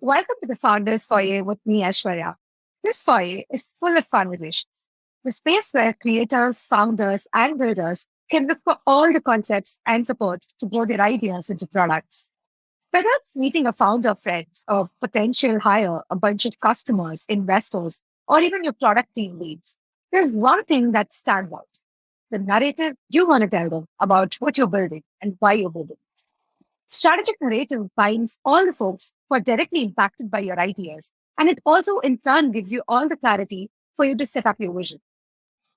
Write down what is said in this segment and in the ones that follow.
Welcome to the Founders Foyer with me, Aishwarya. This foyer is full of conversations, the space where creators, founders, and builders can look for all the concepts and support to grow their ideas into products. Whether it's meeting a founder friend, a potential hire, a bunch of customers, investors, or even your product team leads, there's one thing that stands out: the narrative you want to tell them about what you're building and why you're building. Strategic narrative binds all the folks who are directly impacted by your ideas, and it also in turn gives you all the clarity for you to set up your vision.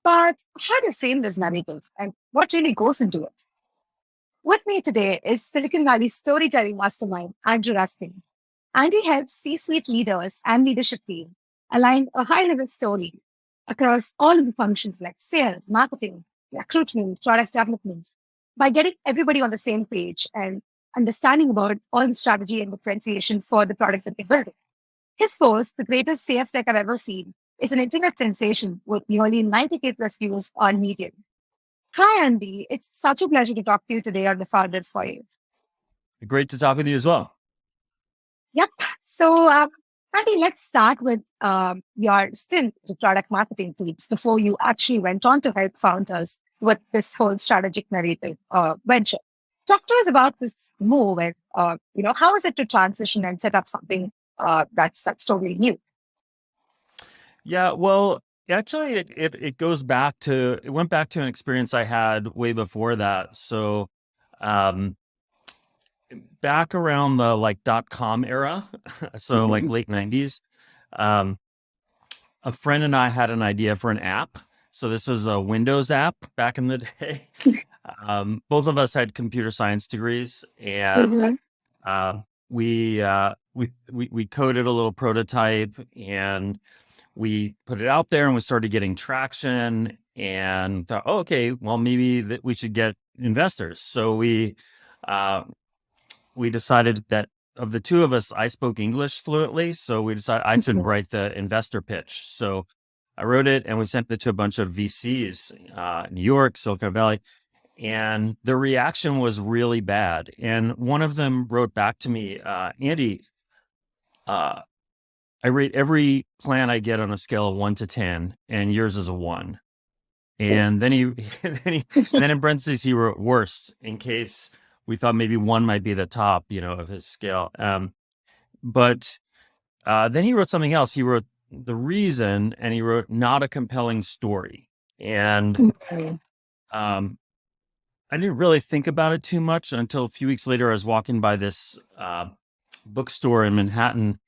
But how do you frame this narrative and what really goes into it? With me today is Silicon Valley storytelling mastermind, Andrew Raskin. Andy helps C-suite leaders and leadership teams align a high-level story across all of the functions like sales, marketing, recruitment, product development, by getting everybody on the same page and understanding about all the strategy and differentiation for the product that they're building. His post, The Greatest Sales Deck I've Ever Seen, is an internet sensation with nearly 90K plus views on Medium. Hi, Andy. It's such a pleasure to talk to you today on the Founders for You. Great to talk with you as well. Yep. So, Andy, let's start with your stint to product marketing teams before you actually went on to help founders with this whole strategic narrative venture. Talk to us about this move and, how is it to transition and set up something that's totally new? Yeah, well, actually, it went back to an experience I had way before that. So, back around the .com era, so late 90s, a friend and I had an idea for an app. So this was a Windows app back in the day. Both of us had computer science degrees, and we coded a little prototype, and we put it out there, and we started getting traction, and thought, oh, okay, well, maybe that we should get investors. So we decided that of the two of us, I spoke English fluently, so we decided I should write the investor pitch. So I wrote it, and we sent it to a bunch of VCs, New York, Silicon Valley. And the reaction was really bad. And one of them wrote back to me, Andy, I rate every plan I get on a scale of 1 to 10, and yours is a 1. And then then in parentheses, he wrote worst, in case we thought maybe 1 might be the top, of his scale. But then he wrote something else. He wrote the reason, and he wrote not a compelling story. And I didn't really think about it too much until a few weeks later. I was walking by this bookstore in Manhattan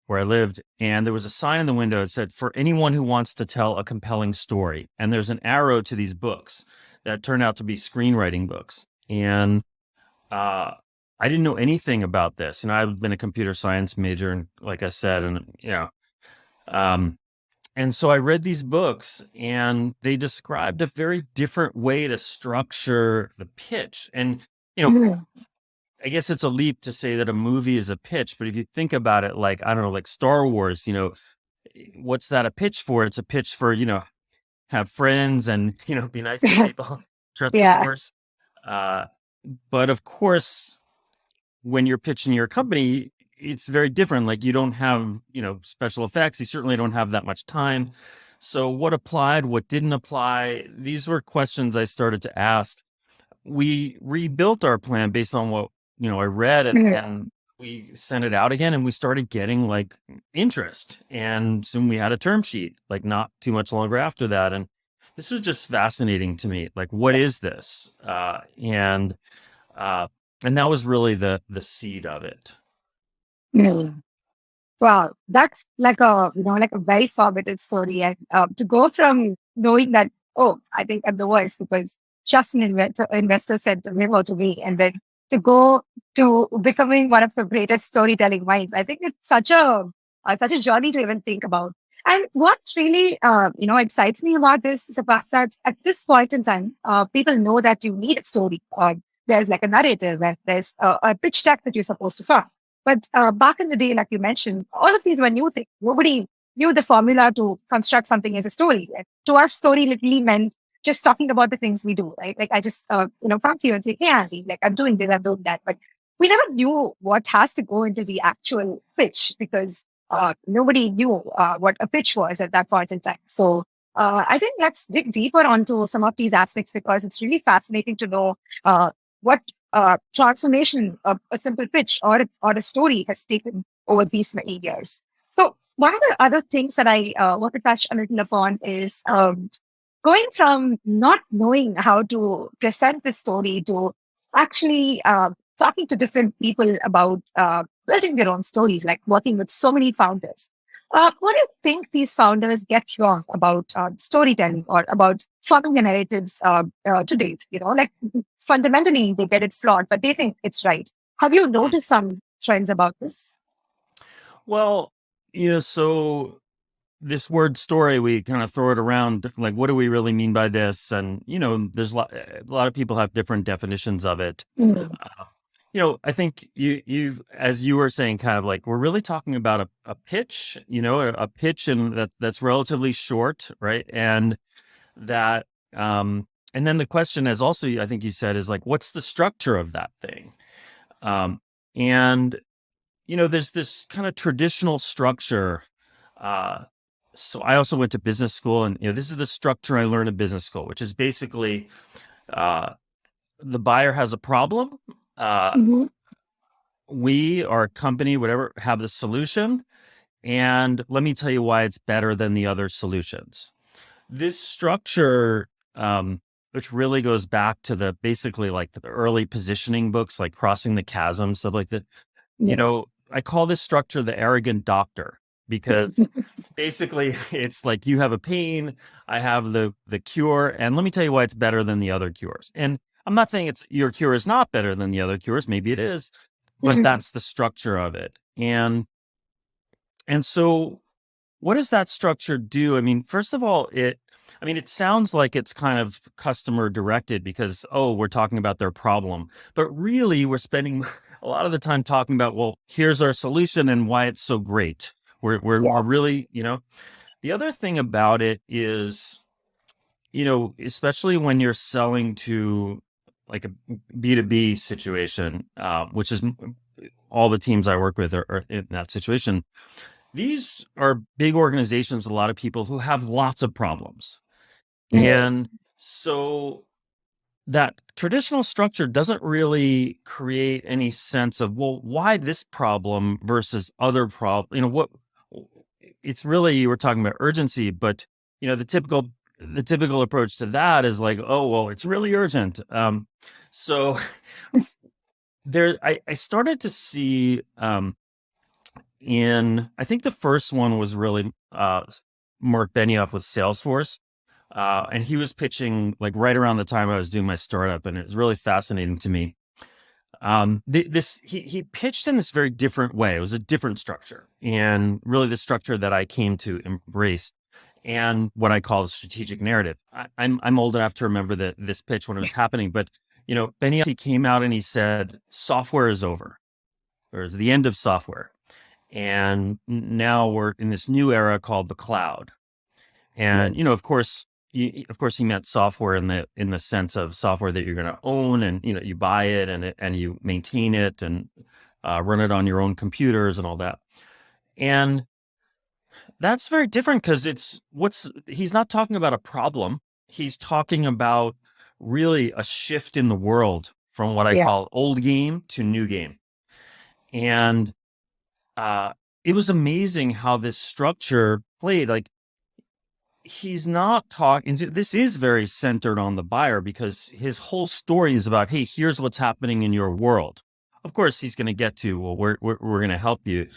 where I lived, and there was a sign in the window that said, "For anyone who wants to tell a compelling story." And there's an arrow to these books that turned out to be screenwriting books. And I didn't know anything about this. I've been a computer science major, and like I said, and so I read these books, and they described a very different way to structure the pitch. And, I guess it's a leap to say that a movie is a pitch, but if you think about it, like Star Wars, what's that a pitch for? It's a pitch for, have friends and, be nice to people, trust the Force. But of course, when you're pitching your company, it's very different. Like, you don't have, special effects. You certainly don't have that much time. So what applied, what didn't apply? These were questions I started to ask. We rebuilt our plan based on what, I read, and we sent it out again, and we started getting interest. And soon we had a term sheet, not too much longer after that. And this was just fascinating to me. What is this? And that was really the seed of it. Wow, that's like a very formative story, and to go from knowing that, oh, I think I'm the worst because just an investor said to him or to me, and then to go to becoming one of the greatest storytelling minds. I think it's such a journey to even think about. And what really excites me about this is the fact that at this point in time, people know that you need a story. There's a narrative, and there's a pitch deck that you're supposed to follow. But back in the day, like you mentioned, all of these were new things. Nobody knew the formula to construct something as a story. And to us, story literally meant just talking about the things we do, right? I just, come to you and say, hey, Andy, I'm doing this, I'm doing that. But we never knew what has to go into the actual pitch because nobody knew what a pitch was at that point in time. So I think let's dig deeper onto some of these aspects because it's really fascinating to know what transformation a simple pitch or a story has taken over these many years. So one of the other things that I want to touch a little upon is going from not knowing how to present the story to actually talking to different people about building their own stories, like working with so many founders. What do you think these founders get wrong about storytelling or about forming the narratives to date? Like fundamentally they get it flawed, but they think it's right. Have you Hmm. noticed some trends about this? Well, so this word story, we kind of throw it around like, what do we really mean by this? And, there's a lot of people have different definitions of it. Mm. Uh, I think as you were saying, kind of like, we're really talking about a pitch, a pitch and that's relatively short, right? That, and then the question is also, I think you said, is like, what's the structure of that thing? And, there's this kind of traditional structure. Uh, so I also went to business school, and this is the structure I learned in business school, which is basically uh, the buyer has a problem. Uh, Mhm. we, our company, whatever, have the solution, and let me tell you why it's better than the other solutions. This structure, which really goes back to the basically like the early positioning books, like Crossing the Chasm, stuff like that. Yeah. I call this structure the arrogant doctor because basically it's like you have a pain, I have the cure, and let me tell you why it's better than the other cures. And I'm not saying it's your cure is not better than the other cures, maybe it is, but Mhm. that's the structure of it. And so what does that structure do? I mean, first of all, it sounds like it's kind of customer directed because, oh, we're talking about their problem. But really, we're spending a lot of the time talking about, well, here's our solution and why it's so great. We're Yeah. really, the other thing about it is, especially when you're selling to like a B2B situation, which is all the teams I work with are in that situation. These are big organizations, a lot of people who have lots of problems. Yeah. And so that traditional structure doesn't really create any sense of, well, why this problem versus other problem? What it's really, you were talking about urgency, but the typical approach to that is like, oh, well, it's really urgent. So I started to see, I think the first one was really Mark Benioff with Salesforce. And he was pitching like right around the time I was doing my startup, and it was really fascinating to me. He pitched in this very different way. It was a different structure, and really the structure that I came to embrace, and what I call the strategic narrative. I'm old enough to remember this pitch when it was happening, but Benioff, he came out and he said, "Software is over. Or it's the end of software." And now we're in this new era called the cloud. Yeah. And of course, he meant software in the sense of software that you're going to own, and you buy it and you maintain it and run it on your own computers and all that. And that's very different because he's not talking about a problem. He's talking about really a shift in the world from what I Yeah. call old game to new game. And uh, it was amazing how this structure played. Like, he's not talking. This is very centered on the buyer because his whole story is about, hey, here's what's happening in your world. Of course, he's going to get to, well, we're going to help you,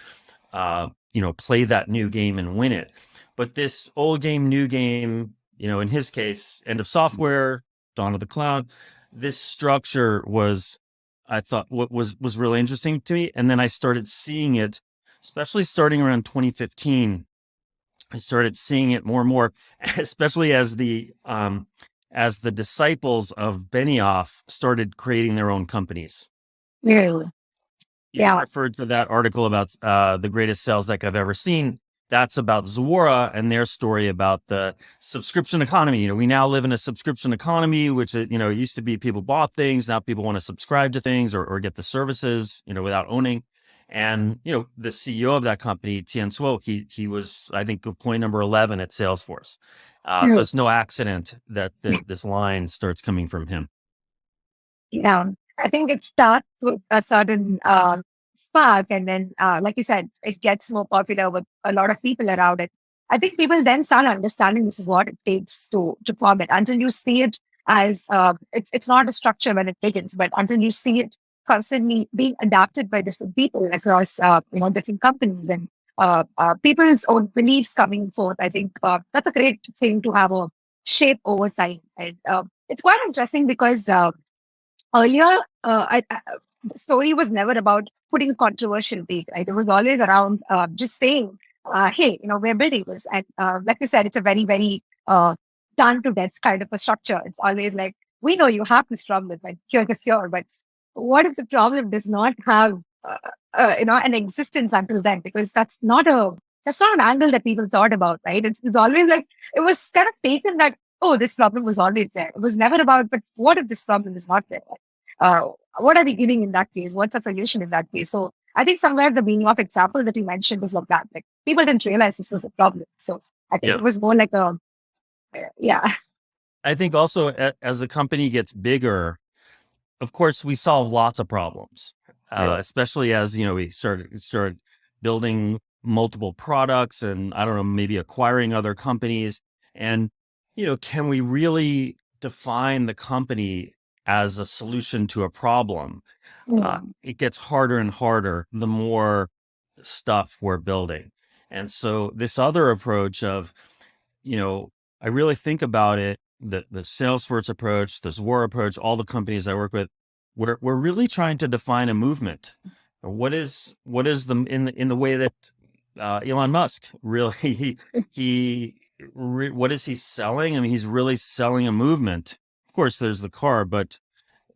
play that new game and win it. But this old game, new game, in his case, end of software, dawn of the cloud. This structure was, I thought, what was really interesting to me. And then I started seeing it, especially starting around 2015. I started seeing it more and more, especially as the disciples of Benioff started creating their own companies. Yeah. You Yeah. referred to that article about the greatest sales deck I've ever seen. that's about Zuora and their story about the subscription economy. We now live in a subscription economy, which, it used to be people bought things. Now people want to subscribe to things or get the services, without owning. And, the CEO of that company, Tien Tzuo, he was, I think, point number 11 at Salesforce. So it's no accident that this line starts coming from him. Yeah, I think it starts with a certain spark, and then, like you said, it gets more popular with a lot of people around it. I think people then start understanding this is what it takes to form it. Until you see it as it's not a structure when it begins, but until you see it constantly being adapted by different people across different companies and people's own beliefs coming forth. I think that's a great thing to have a shape over time, and it's quite interesting because. Earlier, the story was never about putting a controversial take, right? It was always around just saying, hey, we're building this. And like you said, it's a very, very done to death kind of a structure. It's always like, we know you have this problem, but here's the cure. But what if the problem does not have, an existence until then? Because that's not an angle that people thought about, right? It's always like, it was kind of taken that, oh, this problem was always there. It was never about, but what if this problem is not there? Uh, what are we giving in that case? What's the solution in that case? So I think somewhere the Benioff example that you mentioned is like that. Like people didn't realize this was a problem. So I think Yeah. it was more like yeah. I think also as the company gets bigger, of course, we solve lots of problems, especially as, we started building multiple products and, I don't know, maybe acquiring other companies. And, can we really define the company as a solution to a problem? It gets harder and harder the more stuff we're building. And so this other approach of, I really think about it, the Salesforce approach, the Zuora approach, all the companies I work with, we're really trying to define a movement. What is the in the way that Elon Musk really what is he selling? I mean, he's really selling a movement. Of course, there's the car, but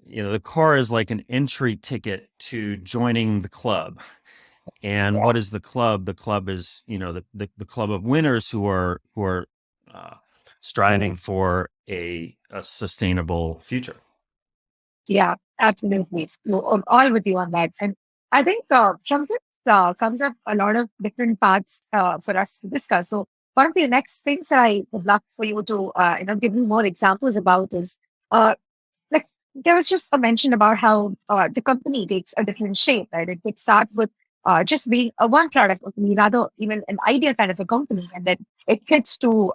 the car is like an entry ticket to joining the club. And what is the club? The club is, the club of winners who are uh, striving for a sustainable future. Yeah, absolutely. No, I'm all with you on that. And I think from this comes up a lot of different parts for us to discuss. So one of the next things that I would love for you to give me more examples about is uh, like there was just a mention about how the company takes a different shape, right? It could start with just being a one product company, rather even an idea kind of a company, and then it gets to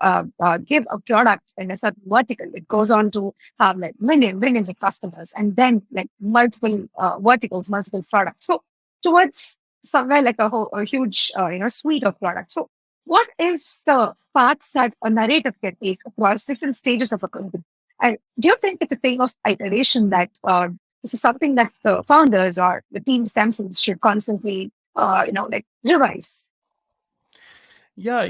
give a product in a certain vertical. It goes on to have like millions of customers, and then like multiple verticals, multiple products. So towards somewhere like a huge suite of products. So what is the paths that a narrative can take across different stages of a company? And do you think it's a thing of iteration that this is something that the founders or the teams themselves should constantly, revise? Yeah,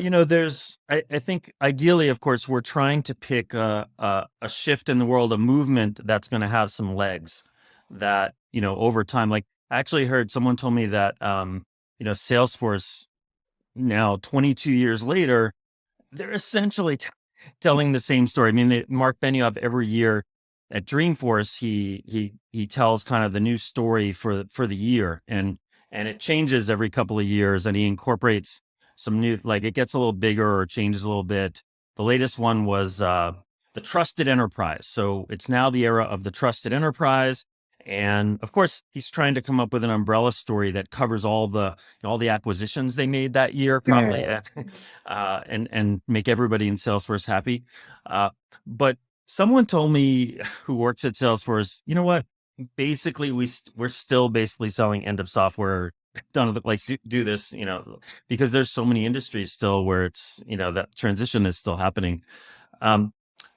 I think ideally, of course, we're trying to pick a shift in the world, a movement that's going to have some legs that, over time, like I actually heard someone told me that, Salesforce now 22 years later, they're essentially telling the same story. I mean, Mark Benioff every year at Dreamforce, he tells kind of the new story for the year, and it changes every couple of years, and he incorporates some new, like it gets a little bigger or changes a little bit. The latest one was the trusted enterprise. So it's now the era of the trusted enterprise. And of course, he's trying to come up with an umbrella story that covers all the acquisitions they made that year, probably, and make everybody in Salesforce happy. But someone told me who works at Salesforce, you know what? Basically, we're still basically selling end of software. Don't like do this, because there's so many industries still where it's that transition is still happening.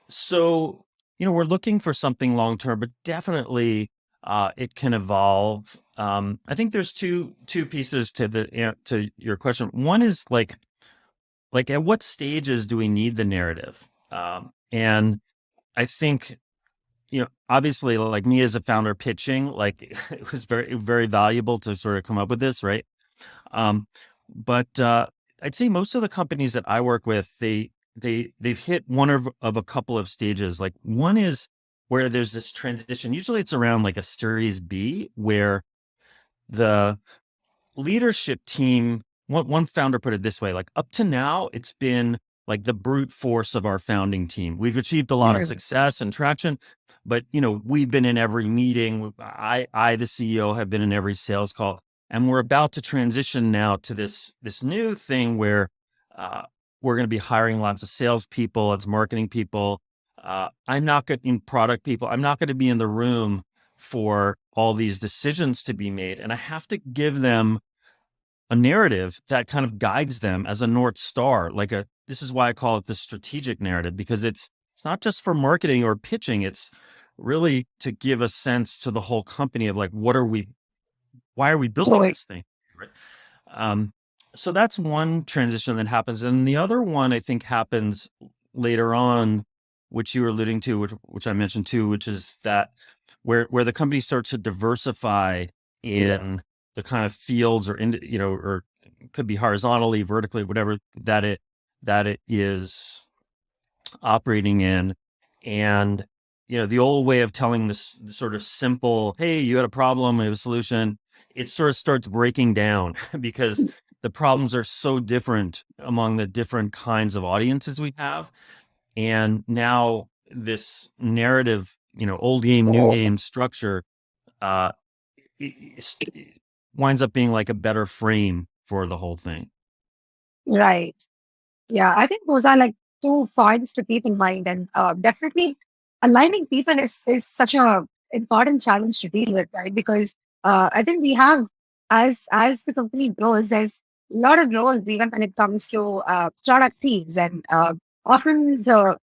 So we're looking for something long term, but definitely it can evolve. I think there's two pieces to to your question. One is like at what stages do we need the narrative? And I think obviously, like me as a founder pitching, like it was very, very valuable to sort of come up with this, right? Um, but I'd say most of the companies that I work with, they've hit one of a couple of stages. Like one is where there's this transition. Usually it's around like a series B where the leadership team, one founder put it this way, like up to now, it's been like the brute force of our founding team. We've achieved a lot of success and traction, but we've been in every meeting. The CEO, have been in every sales call, and we're about to transition now to this new thing where we're going to be hiring lots of salespeople, lots of marketing people. I'm not going in product people. I'm not going to be in the room for all these decisions to be made. And I have to give them a narrative that kind of guides them as a North Star. This is why I call it the strategic narrative, because it's not just for marketing or pitching. It's really to give a sense to the whole company of like, why are we building this thing? Right. So that's one transition that happens. And the other one I think happens later on, which you were alluding to, which I mentioned too, which is that where the company starts to diversify in the kind of fields or or it could be horizontally, vertically, whatever that it is operating in. And the old way of telling this sort of simple, hey, you had a problem, we have a solution, it sort of starts breaking down because the problems are so different among the different kinds of audiences we have. And now this narrative, old game, new game structure, it winds up being like a better frame for the whole thing. Right. Yeah, I think those are like two points to keep in mind, and definitely aligning people is such a important challenge to deal with, right? Because I think we have, as the company grows, there's a lot of roles even when it comes to product teams, and often the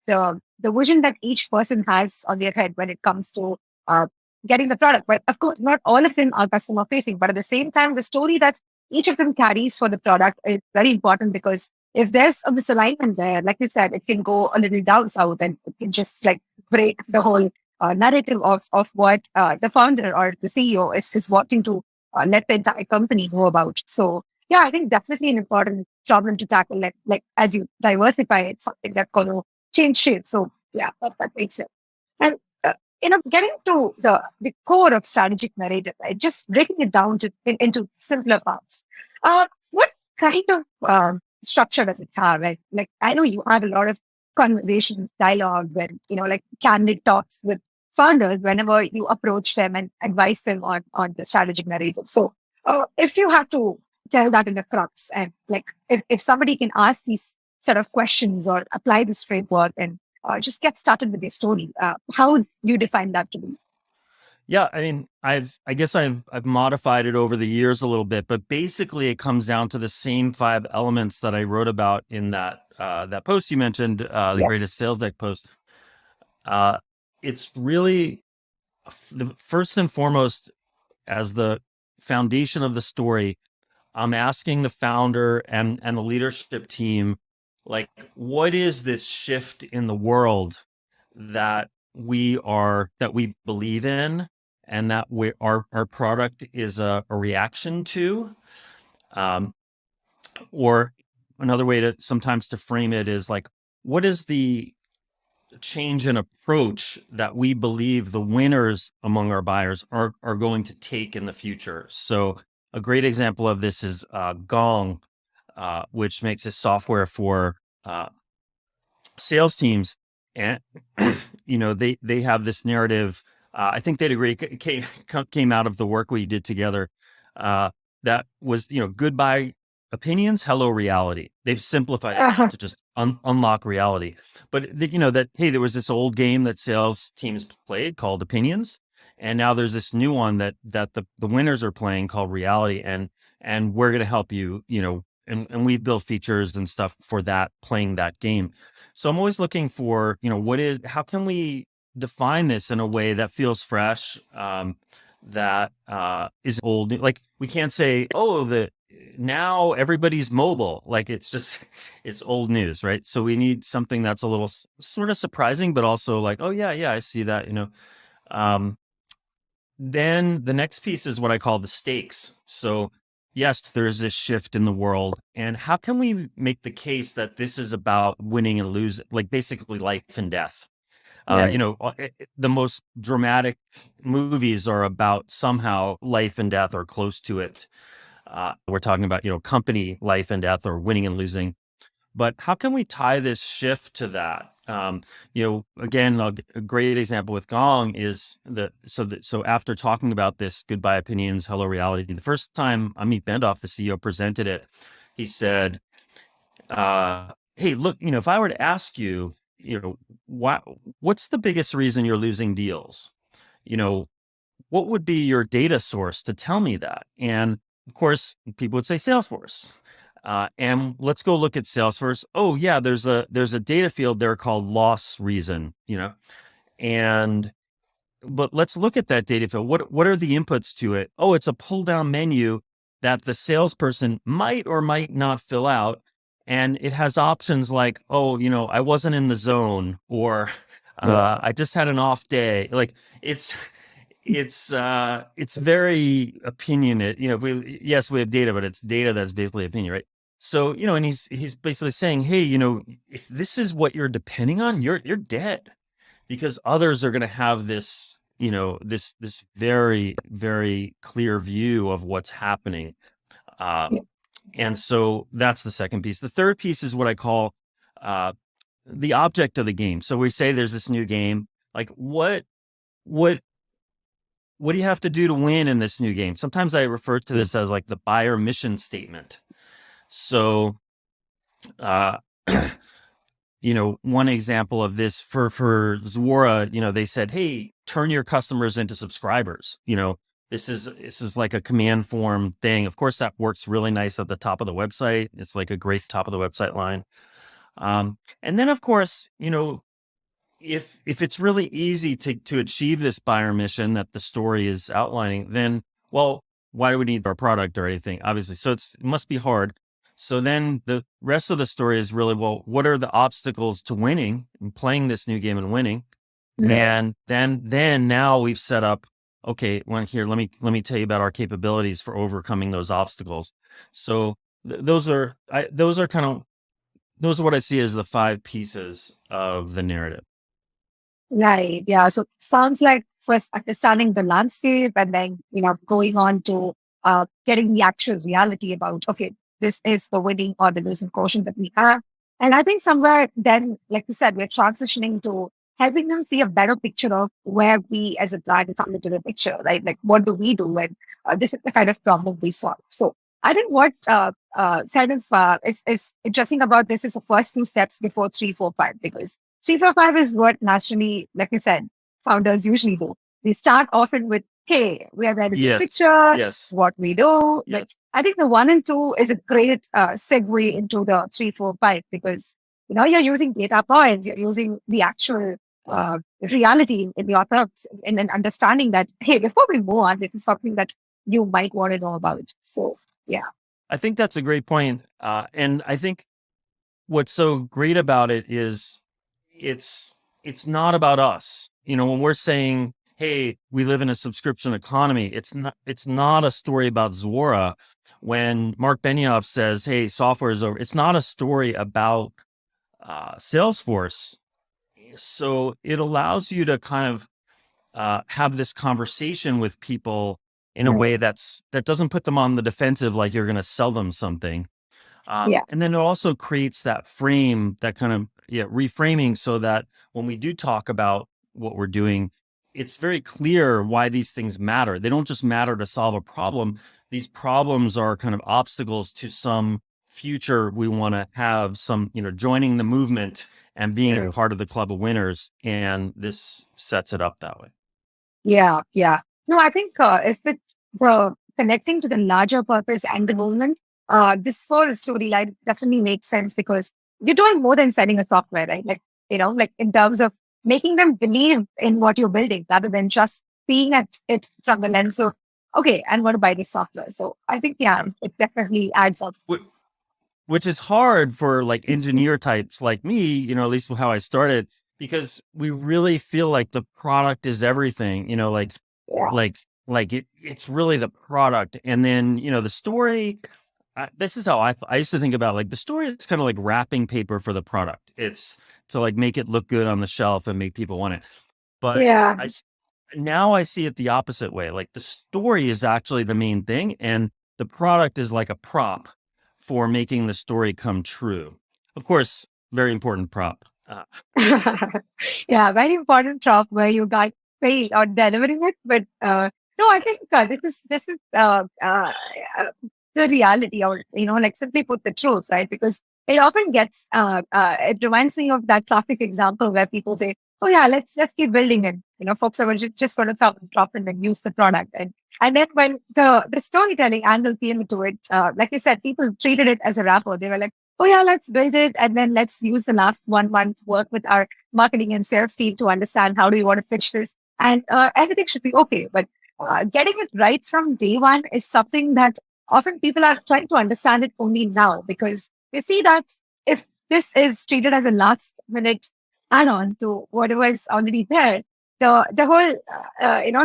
vision that each person has on their head when it comes to uh, getting the product. But of course, not all of them are customer facing, but at the same time, the story that each of them carries for the product is very important, because if there's a misalignment there, like you said, it can go a little down south, and it can just like break the whole narrative of what the founder or the CEO is wanting to let the entire company know about. So yeah, I think definitely an important problem to tackle. Like as you diversify, it's something that's going to change shape. So yeah, that makes sense. And getting to the core of strategic narrative, right? Just breaking it down into simpler parts. What kind of structure does it have? Like I know you have a lot of conversations, dialogue, where like candid talks with founders whenever you approach them and advise them on the strategic narrative. So if you have to tell that in a crux, and like if somebody can ask these sort of questions or apply this framework and just get started with their story, how would you define that to be? Yeah, I mean, I guess I've modified it over the years a little bit, but basically it comes down to the same 5 elements that I wrote about in that post you mentioned, the Yeah. greatest sales deck post. It's really the first and foremost, as the foundation of the story, I'm asking the founder and the leadership team, like, what is this shift in the world that we believe in, and that our product is a reaction to? Um, or another way to sometimes to frame it is like, what is the change in approach that we believe the winners among our buyers are going to take in the future? So a great example of this is Gong, which makes a software for sales teams. And they have this narrative. I think they'd agree, came out of the work we did together. That was goodbye opinions, hello reality. They've simplified it down to just unlock reality. But that, hey, there was this old game that sales teams played called opinions, and now there's this new one that the winners are playing called reality, and we're going to help you, and we've built features and stuff for that, playing that game. So I'm always looking for, how can we define this in a way that feels fresh, that is old. Like we can't say, oh, now everybody's mobile. Like it's just, it's old news, right? So we need something that's a little sort of surprising, but also like, oh yeah, I see that, Um, then the next piece is what I call the stakes. So yes, there's this shift in the world. And how can we make the case that this is about winning and losing, like basically life and death? Yeah. The most dramatic movies are about somehow life and death or close to it. We're talking about, company life and death or winning and losing. But how can we tie this shift to that? Again, a great example with Gong is so after talking about this goodbye opinions, hello reality, the first time Amit Benioff, the CEO, presented it, he said, "Hey, look, if I were to ask you, what's the biggest reason you're losing deals? You know, what would be your data source to tell me that?" And of course, people would say Salesforce. And let's go look at Salesforce. Oh yeah, there's a data field there called loss reason, and but let's look at that data field. What are the inputs to it? Oh, it's a pull down menu that the salesperson might or might not fill out. And it has options like, oh, I wasn't in the zone, or Yeah. I just had an off day. Like it's it's very opinionated. Yes, we have data, but it's data that's basically opinion, right? So, and he's basically saying, hey, if this is what you're depending on, you're dead, because others are going to have this, this very, very clear view of what's happening. Yeah. And so that's the second piece. The third piece is what I call uh, the object of the game. So we say there's this new game, like what what do you have to do to win in this new game? Sometimes I refer to this as like the buyer mission statement. So, uh, one example of this for Zuora, they said, "Hey, turn your customers into subscribers." This is like a command form thing. Of course, that works really nice at the top of the website. It's like a great top of the website line. And then, of course, if it's really easy to achieve this buyer mission that the story is outlining, then, well, why do we need our product or anything? Obviously, so it must be hard. So then the rest of the story is really, well, what are the obstacles to winning and playing this new game and winning? Yeah. And then now we've set up, okay, well, here, let me tell you about our capabilities for overcoming those obstacles. So those are what I see as the five pieces of the narrative. Right. Yeah. So sounds like first understanding the landscape and then, going on to getting the actual reality about, okay, this is the winning or the losing quotient that we have. And I think somewhere then, like you said, we're transitioning to helping them see a better picture of where we as a brand come into the picture, right? Like what do we do when this is the kind of problem we solve? So I think what is interesting about this is the first two steps before three, four, five, because 345 is what naturally, like I said, founders usually do. We start often with, hey, we are ready to Yes. picture Yes. what we do. Yes. Like, I think the 1 and 2 is a great segue into the 3, 4, 5, because you're using data points, you're using the actual reality in your terms, and then understanding that, hey, before we move on, this is something that you might want to know about. So, yeah. I think that's a great point. And I think what's so great about it is it's not about us. When we're saying, hey, we live in a subscription economy, it's not a story about Zuora. When Mark Benioff says, hey, software is over, it's not a story about Salesforce. So it allows you to kind of have this conversation with people in a Right. way that doesn't put them on the defensive, like you're going to sell them something. Yeah. And then it also creates that frame, that kind of reframing, so that when we do talk about what we're doing, it's very clear why these things matter. They don't just matter to solve a problem. These problems are kind of obstacles to some future we want to have, some, joining the movement and being a part of the club of winners. And this sets it up that way. Yeah, yeah. No, I think if it's the connecting to the larger purpose and the movement, this whole storyline definitely makes sense because you're doing more than selling a software, right? Like, like in terms of making them believe in what you're building rather than just seeing at it from the lens of, okay, I'm going to buy this software. So I think, yeah, it definitely adds up. Which is hard for like engineer types like me, at least how I started, because we really feel like the product is everything, Yeah. like like it's really the product. And then, the story, this is how I used to think about, like, the story is kind of like wrapping paper for the product. It's to like make it look good on the shelf and make people want it. But Yeah. now I see it the opposite way. Like, the story is actually the main thing, and the product is like a prop for making the story come true. Of course, very important prop. Yeah, very important job where you got paid on delivering it. But no, I think this is the reality, or like simply put, the truth, right? Because it often gets it reminds me of that classic example where people say, "Oh yeah, let's keep building it." Folks are just going to drop in and use the product, and then when the storytelling angle came into it, like you said, people treated it as a wrapper. They were like, "Oh yeah, let's build it, and then let's use the last 1 month work with our marketing and sales team to understand how do we want to pitch this, and everything should be okay." But getting it right from day one is something that often people are trying to understand it only now, because they see that if this is treated as a last minute add-on to whatever is already there, the whole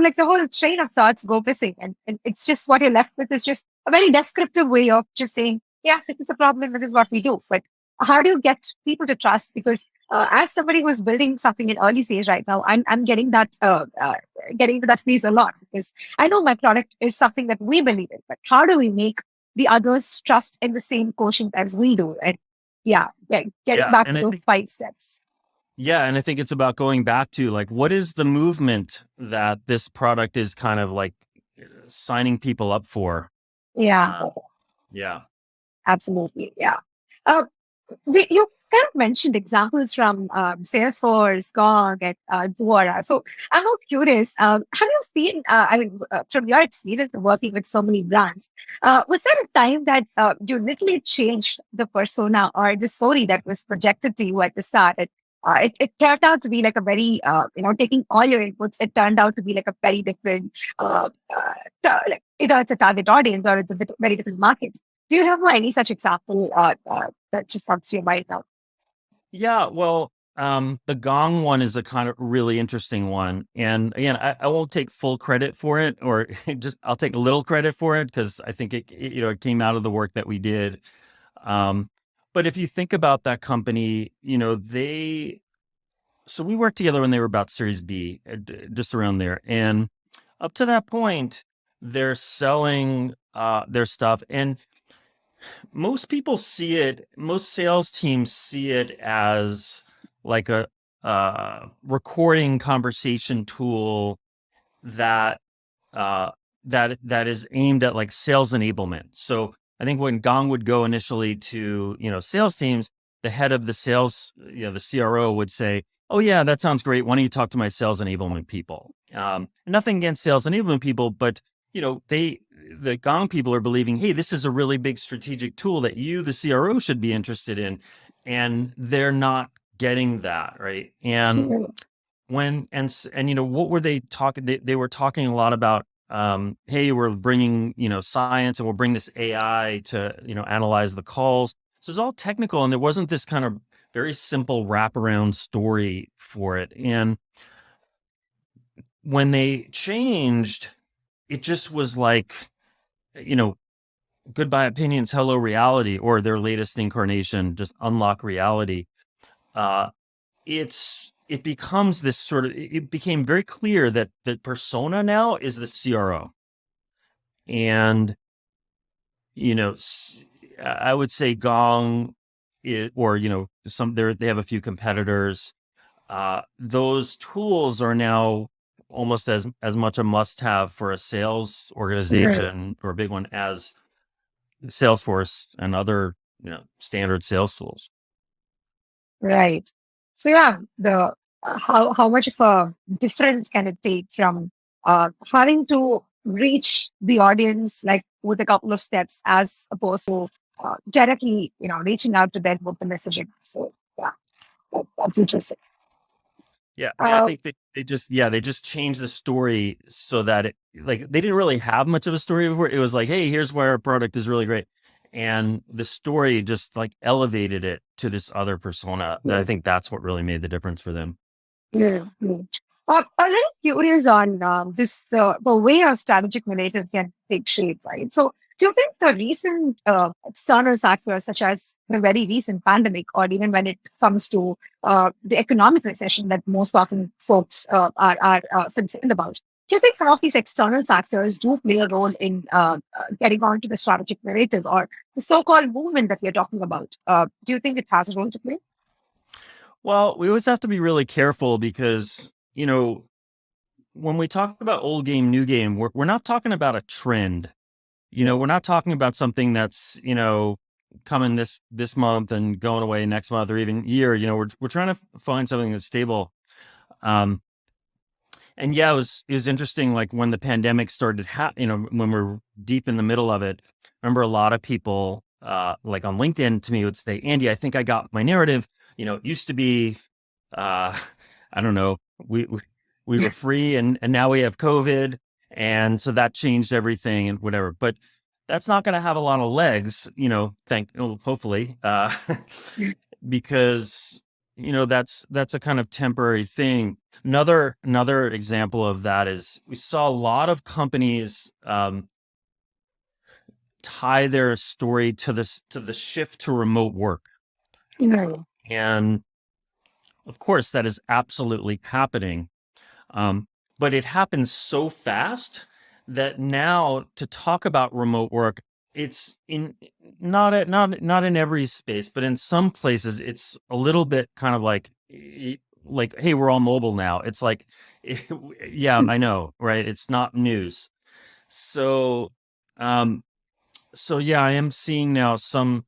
like the whole train of thoughts go missing, and it's just what you're left with is just a very descriptive way of just saying, yeah, this is a problem, this is what we do. But how do you get people to trust? Because as somebody who's building something in early stage right now, I'm getting that getting to that space a lot, because I know my product is something that we believe in, but how do we make the others trust in the same quotient as we do? And getting Yeah, back and to I those think 5 steps. yeah, and I think it's about going back to, like, what is the movement that this product is kind of like signing people up for? Yeah, Uh, yeah. absolutely. Yeah. Uh, you kind of mentioned examples from Salesforce, Gong, and Zuora. So I'm more curious. Have you seen? From your experience of working with so many brands, was there a time that you literally changed the persona or the story that was projected to you at the start? It turned out to be like a very, taking all your inputs, it turned out to be like a very different, like either it's a target audience or it's a very different market. Do you have any such example that just comes to your mind now? Yeah, well, the Gong one is a kind of really interesting one. And again, I won't take full credit for it, or just I'll take a little credit for it because I think it came out of the work that we did. Um, but if you think about that company, so we worked together when they were about Series B, just around there. And up to that point, they're selling their stuff. And most sales teams see it as like a recording conversation tool that that is aimed at like sales enablement. So I think when Gong would go initially to, sales teams, the head of the sales, the CRO would say, "Oh yeah, that sounds great. Why don't you talk to my sales enablement people?" Nothing against sales enablement people, but the Gong people are believing, "Hey, this is a really big strategic tool that you, the CRO, should be interested in," and they're not getting that, right? And Mm. what were they talking? They were talking a lot about, hey, we're bringing science, and we'll bring this AI to analyze the calls. So it's all technical, and there wasn't this kind of very simple wraparound story for it. And when they changed, it just was like, you know goodbye opinions, hello reality, or their latest incarnation, just unlock reality. Uh, it becomes this sort of, it became very clear that the persona now is the CRO. And I would say Gong, or they have a few competitors. Those tools are now almost as much a must have for a sales Right. organization, or a big one, as Salesforce and other standard sales tools. Right. So yeah, the how much of a difference can it take from having to reach the audience like with a couple of steps, as opposed to directly reaching out to them with the messaging. So yeah, that's interesting. Yeah, I Uh, think they just changed the story so that like, they didn't really have much of a story before. It was like, "Hey, here's why our product is really great," and the story just like elevated it to this other persona. And yeah, I think that's what really made the difference for them. yeah, yeah. A little curious on this the way our strategic narrative can take shape, right? So, do you think the recent external factors, such as the very recent pandemic, or even when it comes to the economic recession that most often folks are concerned about, do you think some of these external factors do play a role in getting onto the strategic narrative or the so-called movement that we're talking about? Do you think it has a role to play? Well, we always have to be really careful because, when we talk about old game, new game, we're not talking about a trend. We're not talking about something that's, coming this month and going away next month or even year. We're trying to find something that's stable. Um, and yeah, it was interesting. Like when the pandemic started, when we're deep in the middle of it, I remember a lot of people, like on LinkedIn to me would say, Andy, I think I got my narrative. It used to be, uh, I don't know, we were free and now we have COVID. And so that changed everything and whatever, but that's not going to have a lot of legs, hopefully, because, that's a kind of temporary thing. Another example of that is we saw a lot of companies tie their story to the shift to remote work, No. and of course that is absolutely happening. Um, but it happens so fast that now to talk about remote work, it's in not in every space, but in some places it's a little bit kind of like, hey, we're all mobile now. It's like, yeah, I know, right? It's not news. So, um, so yeah, I am seeing now some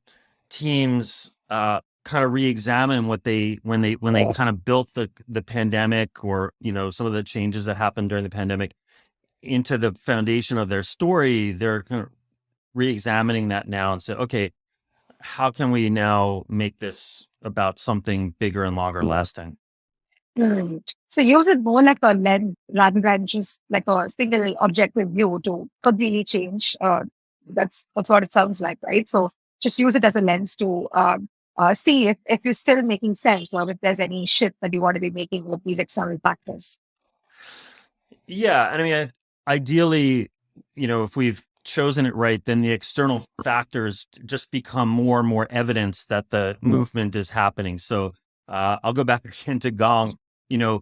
teams kind of re-examine what they when they kind of built the pandemic, or some of the changes that happened during the pandemic into the foundation of their story. They're kind of re-examining that now and say, okay, how can we now make this about something bigger and longer lasting? Right. So use it more like a lens rather than just like a single objective view to completely change. That's what it sounds like, right? So just use it as a lens to see if you're still making sense or if there's any shift that you want to be making with these external factors. Yeah, and I mean, ideally, if we've chosen it right, then the external factors just become more and more evidence that the movement is happening. So I'll go back again to Gong. You know,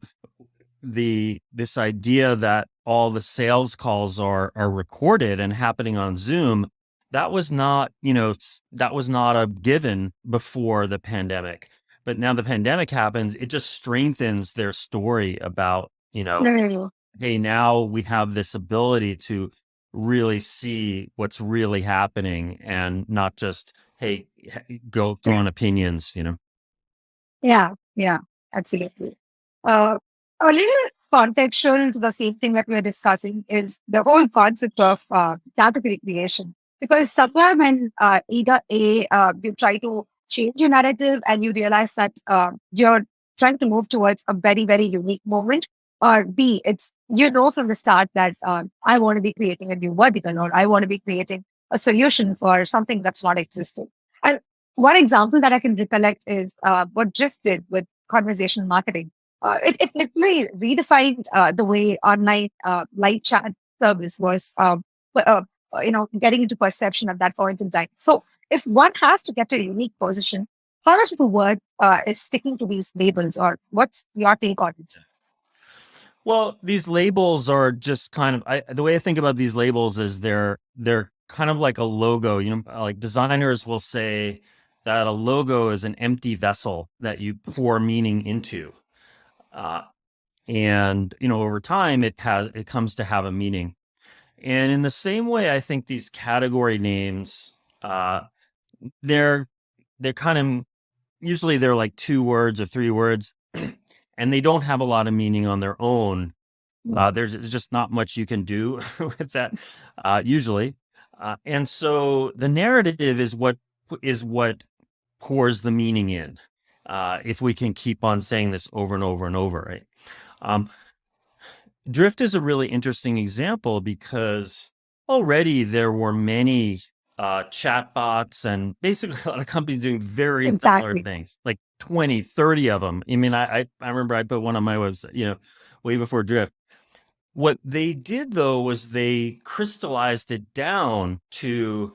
this idea that all the sales calls are recorded and happening on Zoom, that was not, that was not a given before the pandemic. But now the pandemic happens, it just strengthens their story about, No, no, no. hey, now we have this ability to really see what's really happening and not just, hey, go throw on opinions. Yeah, yeah, absolutely. Uh, a little contextual to the same thing that we're discussing is the whole concept of category creation. Because somewhere when either you try to change your narrative and you realize that you're trying to move towards a very, very unique moment, or B, it's from the start that I want to be creating a new vertical or I want to be creating a solution for something that's not existing. And one example that I can recollect is what Drift did with conversational marketing. It literally redefined the way online live chat service was, getting into perception at that point in time. So, if one has to get to a unique position, how much of a word is sticking to these labels, or what's your take on it? Well, these labels are just kind of, the way I think about these labels is they're kind of like a logo. Like designers will say that a logo is an empty vessel that you pour meaning into. Uh, and over time it comes to have a meaning. And in the same way, I think these category names, they're they're kind of, usually they're like 2 words or 3 words, and they don't have a lot of meaning on their own. There's just not much you can do with that, usually. And so the narrative is what pours the meaning in. If we can keep on saying this over and over and over, right? Um, Drift is a really interesting example because already there were many chatbots and basically a lot of companies doing very similar Exactly. things, like 20, 30 of them. I mean, I remember I put one on my website, way before Drift. What they did though was they crystallized it down to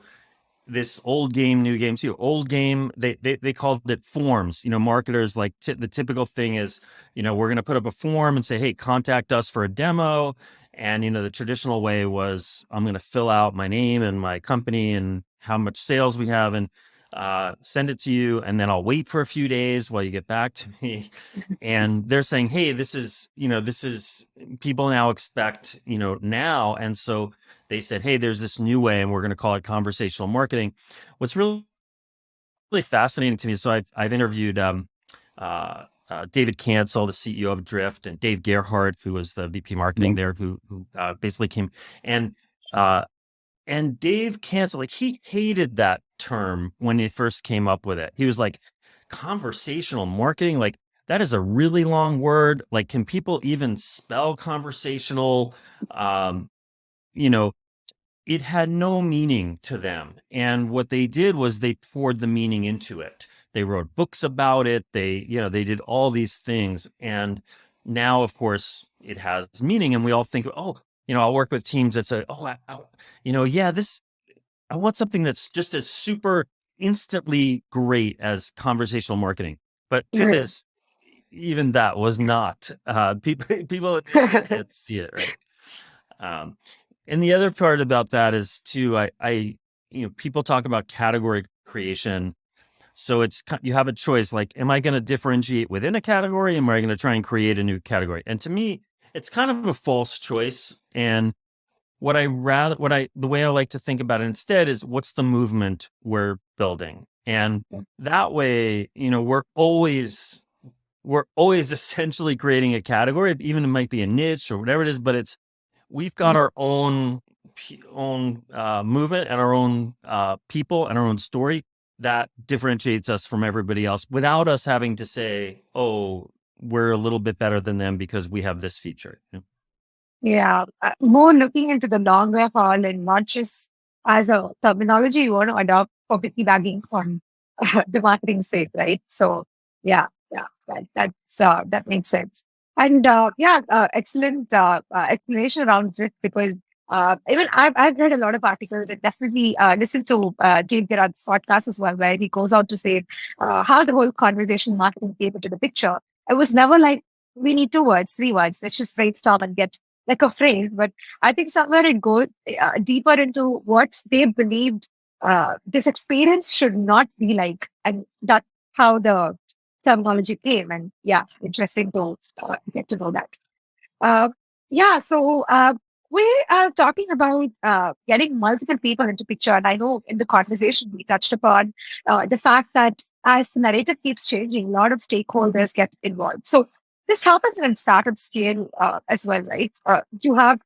this old game, new game. See, old game, they called it forms. Marketers like the typical thing is, we're going to put up a form and say, hey, contact us for a demo. And the traditional way was I'm going to fill out my name and my company and how much sales we have and send it to you, and then I'll wait for a few days while you get back to me. And they're saying, hey, this is people now expect now, and so they said, hey, there's this new way, and we're going to call it conversational marketing. What's really fascinating to me, so I've interviewed David Cancel, the CEO of Drift, and Dave Gerhardt, who was the VP marketing there, who basically came and Dave Cancel, like, he hated that term when he first came up with it. He was like, conversational marketing, like, that is a really long word. Like, can people even spell conversational? It had no meaning to them. And what they did was they poured the meaning into it. They wrote books about it. They did all these things. And now, of course, it has meaning. And we all think, oh, I'll work with teams that say, oh, I want something that's just as super instantly great as conversational marketing. But truth is, even that was not. People can't see it, right? And the other part about that is too, people talk about category creation. So you have a choice, like, am I going to differentiate within a category? Am I going to try and create a new category? And to me, it's kind of a false choice. And the way I like to think about it instead is, what's the movement we're building? And that way, we're always essentially creating a category, even it might be a niche or whatever it is, but we've got our own movement and our own people and our own story that differentiates us from everybody else, without us having to say, oh, we're a little bit better than them because we have this feature. Yeah, more looking into the longer haul and not just as a terminology you want to adopt for piggybacking on the marketing sake, right? So, yeah, that makes sense. And excellent explanation around it, because even I've read a lot of articles and definitely listened to Dave Gerard's podcast as well, where he goes out to say how the whole conversation marketing came into the picture. It was never like, we need 2 words, 3 words, let's just brainstorm and get like a phrase. But I think somewhere it goes deeper into what they believed this experience should not be like. And that's how the terminology came. And yeah, interesting to get to know that. Uh, so we are talking about getting multiple people into picture. And I know in the conversation we touched upon the fact that as the narrative keeps changing, a lot of stakeholders get involved. So this happens in startup scale as well, right? You have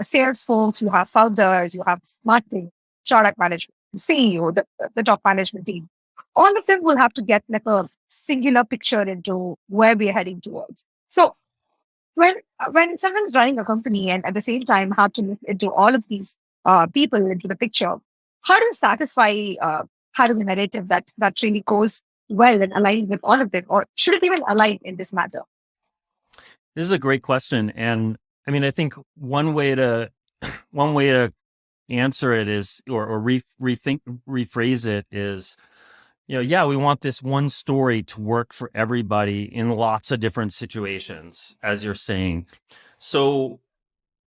sales folks, you have founders, you have marketing, product management, CEO, the top management team. All of them will have to get like a singular picture into where we're heading towards. So when someone's running a company and at the same time have to look into all of these people into the picture, how do you satisfy having a narrative that really goes well and aligns with all of them, or should it even align in this matter? This is a great question. And I mean, I think one way to answer it is, or rephrase it is, we want this one story to work for everybody in lots of different situations, as you're saying. So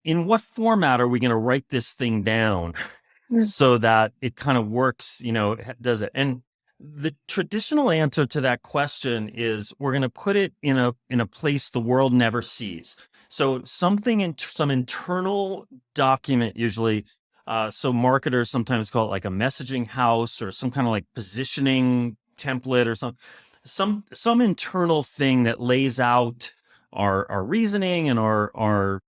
in what format are we going to write this thing down so that it kind of works, does it? And the traditional answer to that question is, we're going to put it in a place the world never sees. So something in some internal document, usually. So marketers sometimes call it like a messaging house, or some kind of like positioning template, or some internal thing that lays out our reasoning and the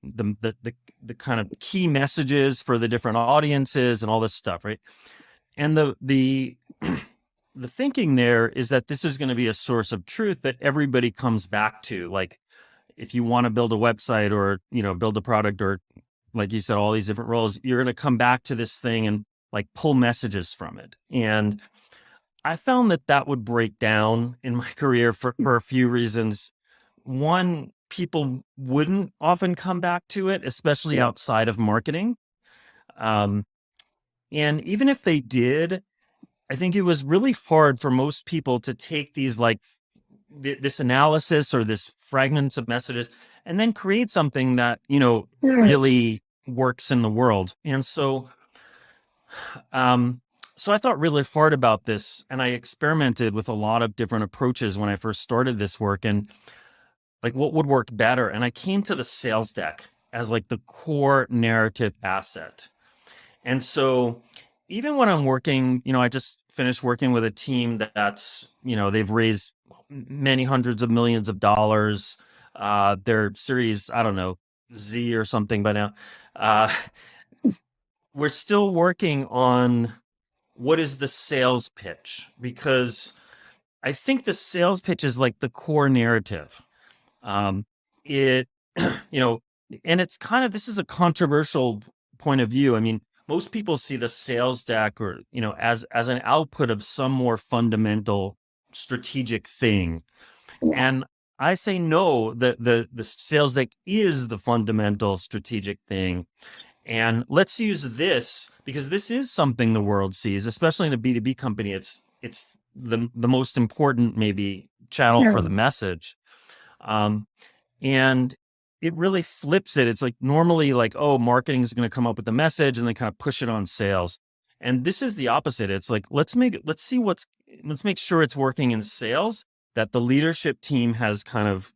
kind of key messages for the different audiences and all this stuff, right? And the thinking there is that this is going to be a source of truth that everybody comes back to. Like, if you want to build a website, or build a product, or like you said, all these different roles, you're going to come back to this thing and like pull messages from it. And I found that would break down in my career for a few reasons. One, people wouldn't often come back to it, especially outside of marketing. And even if they did, I think it was really hard for most people to take these like this analysis or this fragments of messages and then create something that, really works in the world. And so I thought really hard about this, and I experimented with a lot of different approaches when I first started this work and like what would work better. And I came to the sales deck as like the core narrative asset. And so even when I'm working, I just finished working with a team that's, they've raised many hundreds of millions of dollars. Their series, I don't know, Z or something by now. Uh, we're still working on what is the sales pitch, because I think the sales pitch is like the core narrative. It, and it's kind of, this is a controversial point of view. I mean, most people see the sales deck or, as an output of some more fundamental strategic thing. And I say no, the sales deck is the fundamental strategic thing. And let's use this because this is something the world sees, especially in a B2B company. It's the most important maybe channel for the message. And it really flips it. It's like normally like, oh, marketing is going to come up with the message and then kind of push it on sales. And this is the opposite. It's like, let's make sure it's working in sales, that the leadership team has kind of,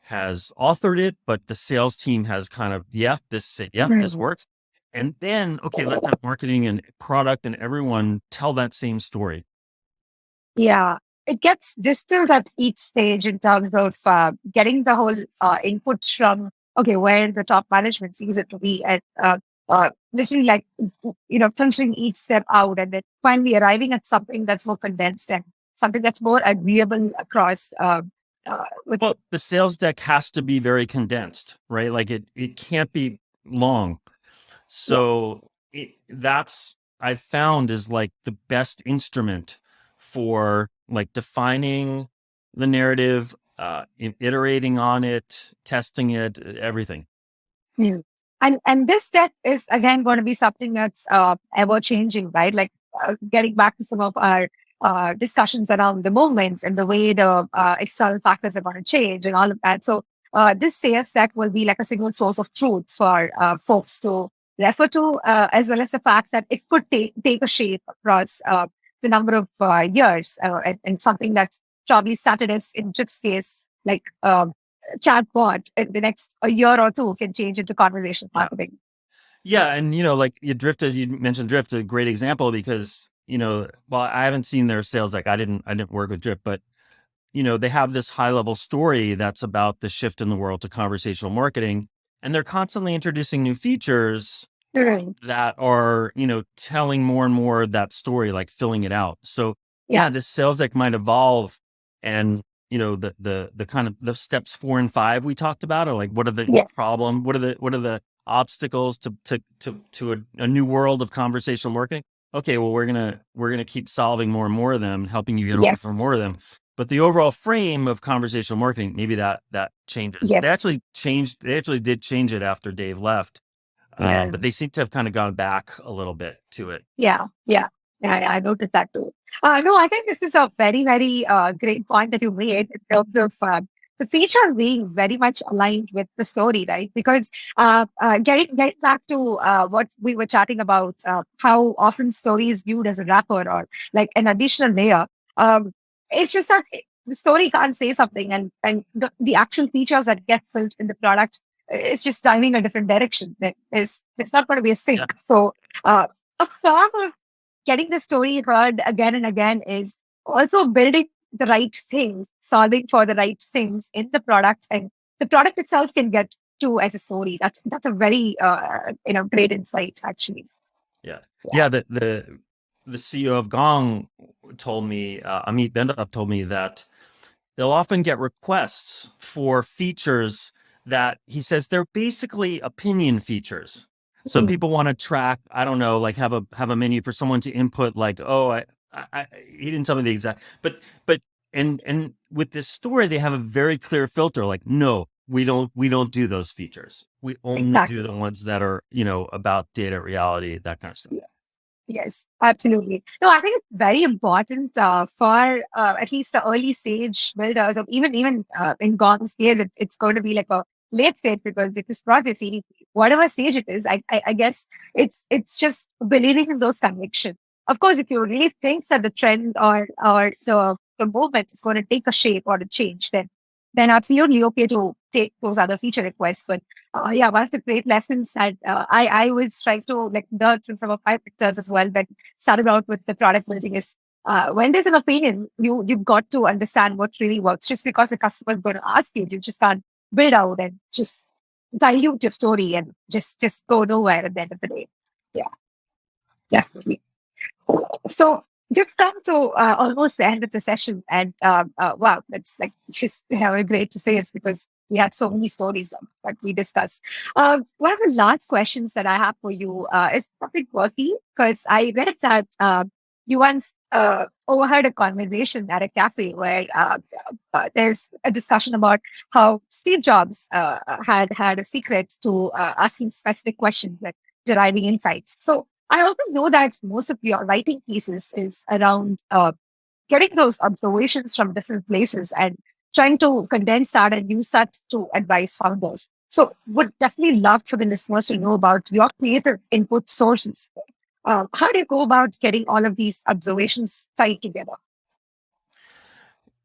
has authored it, but the sales team has kind of, this works. And then, okay, let that marketing and product and everyone tell that same story. Yeah, it gets distilled at each stage in terms of getting the whole input from, okay, where the top management sees it to be, and literally like, filtering each step out and then finally arriving at something that's more condensed and something that's more agreeable across. Well, the sales deck has to be very condensed, right? Like it can't be long. So that's, I found, is like the best instrument for like defining the narrative, iterating on it, testing it, everything. Yeah. And this step is again going to be something that's ever changing, right? Like getting back to some of our discussions around the moment and the way the external factors are going to change and all of that. So this sales deck will be like a single source of truth for folks to refer to, as well as the fact that it could take a shape across the number of years, and something that's probably started as, in Chip's case, like chatbot in the next a year or two can change into conversation marketing. Yeah, and like you mentioned Drift, a great example because well, I haven't seen their sales deck. I didn't work with Drift, but they have this high level story that's about the shift in the world to conversational marketing, and they're constantly introducing new features that are telling more and more that story, like filling it out. So this sales deck might evolve, and the kind of the steps 4 and 5 we talked about are like, what are the problem, what are the obstacles to a new world of conversational marketing. Okay, well, we're gonna keep solving more and more of them, helping you get over more of them. But the overall frame of conversational marketing, maybe that changes. They actually did change it after Dave left. But they seem to have kind of gone back a little bit to it. Yeah, I noticed that too. No, I think this is a very, very great point that you made in terms of the feature being very much aligned with the story, right? Because getting back to what we were chatting about, how often story is viewed as a wrapper or like an additional layer. It's just that the story can't say something, and the actual features that get built in the product, it's just diving a different direction. It's not going to be a sync. So a part of getting the story heard again and again is also building the right things, solving for the right things in the product, and the product itself can get to as a story. That's a very great insight, actually. Yeah. The CEO of Gong told me, Amit Benioff told me that they'll often get requests for features that he says they're basically opinion features. So people want to track, I don't know, like have a menu for someone to input, like, oh, he didn't tell me the exact, but and with this story, they have a very clear filter. Like, no, we don't do those features. We only do Exactly. the ones that are, about data reality, that kind of stuff. Yes, absolutely. No, I think it's very important for at least the early stage builders, or even in Gong's case, it's going to be like a late stage because it is project series, whatever stage it is. I guess it's just believing in those convictions. Of course, if you really think that the trend or the movement is going to take a shape or a change, then absolutely okay to take those other feature requests. But yeah, one of the great lessons that I was trying to like learn from a five vectors as well, but started out with the product building is when there's an opinion, you've got to understand what really works. Just because the customer is going to ask you, you just can't build out and just dilute your story and just go nowhere at the end of the day. Yeah, definitely. So just come to almost the end of the session, and wow, that's like just great to say it's because we had so many stories that we discussed. One of the last questions that I have for you is something quirky because I read that you once overheard a conversation at a cafe where there's a discussion about how Steve Jobs had a secret to asking specific questions, like deriving insights. So I also know that most of your writing pieces is around getting those observations from different places and trying to condense that and use that to advise founders. So would definitely love for the listeners to know about your creative input sources. How do you go about getting all of these observations tied together?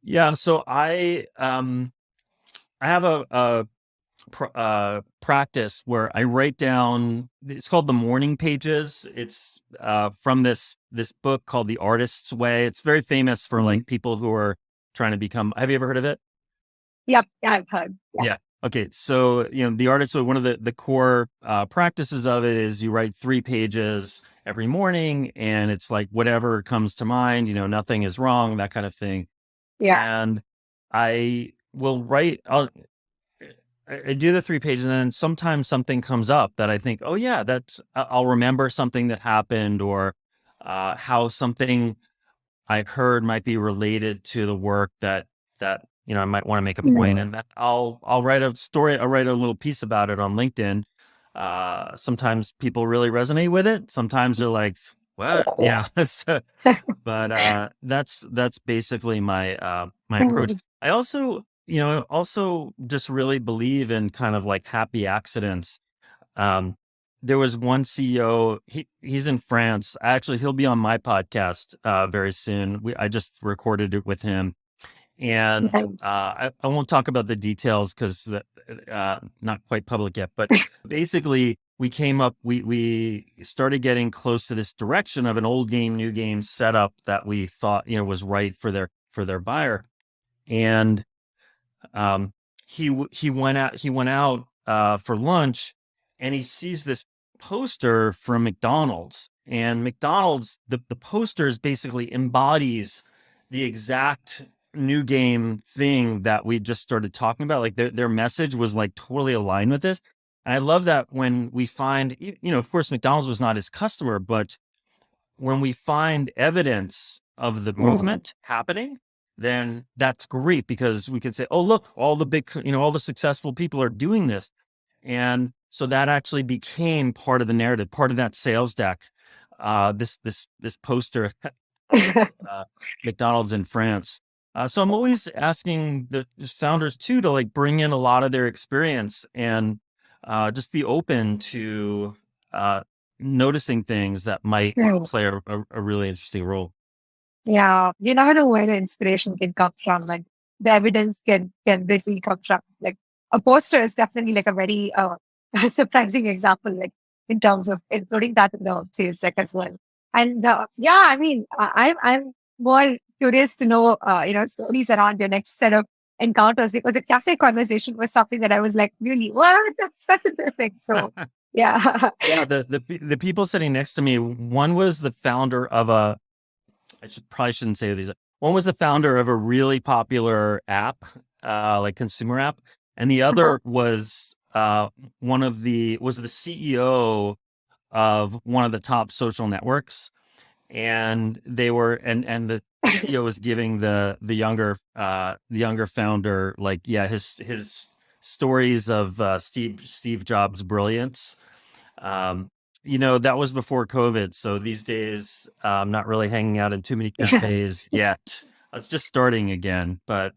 Yeah. So I have a practice where I write down. It's called the morning pages. It's from this book called The Artist's Way. It's very famous for like people who are trying to become. Have you ever heard of it? Yep, yeah, I've heard. Yeah. Yeah. Okay. So, the artist, so one of the core practices of it is you write 3 pages every morning, and it's like whatever comes to mind, nothing is wrong, that kind of thing. Yeah. And I will write, I do the 3 pages, and then sometimes something comes up that I think, oh yeah, I'll remember something that happened, or how something I heard might be related to the work that I might want to make a point, and that I'll write a story. I'll write a little piece about it on LinkedIn. Sometimes people really resonate with it. Sometimes they're like, "What?" Yeah, but that's basically my approach. I also just really believe in kind of like happy accidents. Um, there was one CEO. He's in France. Actually, he'll be on my podcast very soon. I just recorded it with him, and I won't talk about the details because not quite public yet. But basically, we started getting close to this direction of an old game, new game setup that we thought was right for their buyer, and um, he went out for lunch, and he sees this poster from McDonald's, and McDonald's, the poster basically embodies the exact new game thing that we just started talking about. Like their message was like totally aligned with this. And I love that when we find, of course, McDonald's was not his customer, but when we find evidence of the movement happening, then that's great because we can say, oh, look, all the big, all the successful people are doing this. And so that actually became part of the narrative, part of that sales deck. This poster, McDonald's in France. So I'm always asking the founders too to like bring in a lot of their experience and just be open to uh, noticing things that might play a really interesting role. Yeah, you never know where the inspiration can come from. Like the evidence can really come from. Like a poster is definitely like a very surprising example, like in terms of including that in the sales deck as well. And yeah, I mean, I'm more curious to know stories around your next set of encounters because the cafe conversation was something that I was like, really, what? That's interesting. So yeah. Yeah, the people sitting next to me, one was the founder of probably shouldn't say these. One was the founder of a really popular app, like consumer app, and the other was the CEO of one of the top social networks, and they were and CEO was giving the younger founder, like, yeah, his stories of Steve Jobs' brilliance. That was before COVID. So these days, I'm not really hanging out in too many cafes yet. It's just starting again, but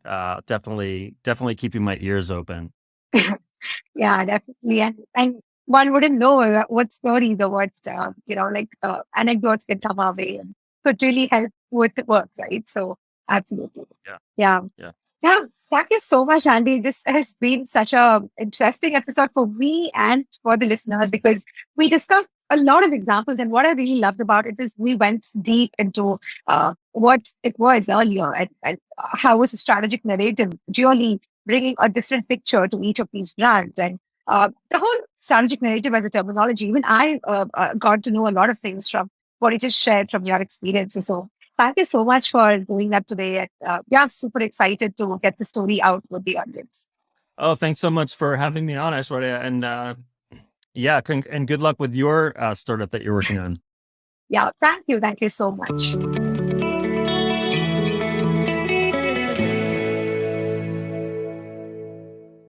definitely keeping my ears open. Yeah, definitely. And one wouldn't know what stories or what, anecdotes can come our way and could really help with the work, right? So, absolutely. Yeah. Yeah. Yeah. Yeah. Thank you so much, Andy. This has been such a interesting episode for me and for the listeners because we discussed a lot of examples. And what I really loved about it is we went deep into what it was earlier and how was the strategic narrative really bringing a different picture to each of these brands. And the whole strategic narrative as a terminology, even I got to know a lot of things from what you just shared from your experiences. So thank you so much for doing that today. And yeah, I'm super excited to get the story out with the audience. Oh, thanks so much for having me on, Aishwarya. And yeah, and good luck with your startup that you're working on. Yeah, thank you. Thank you so much.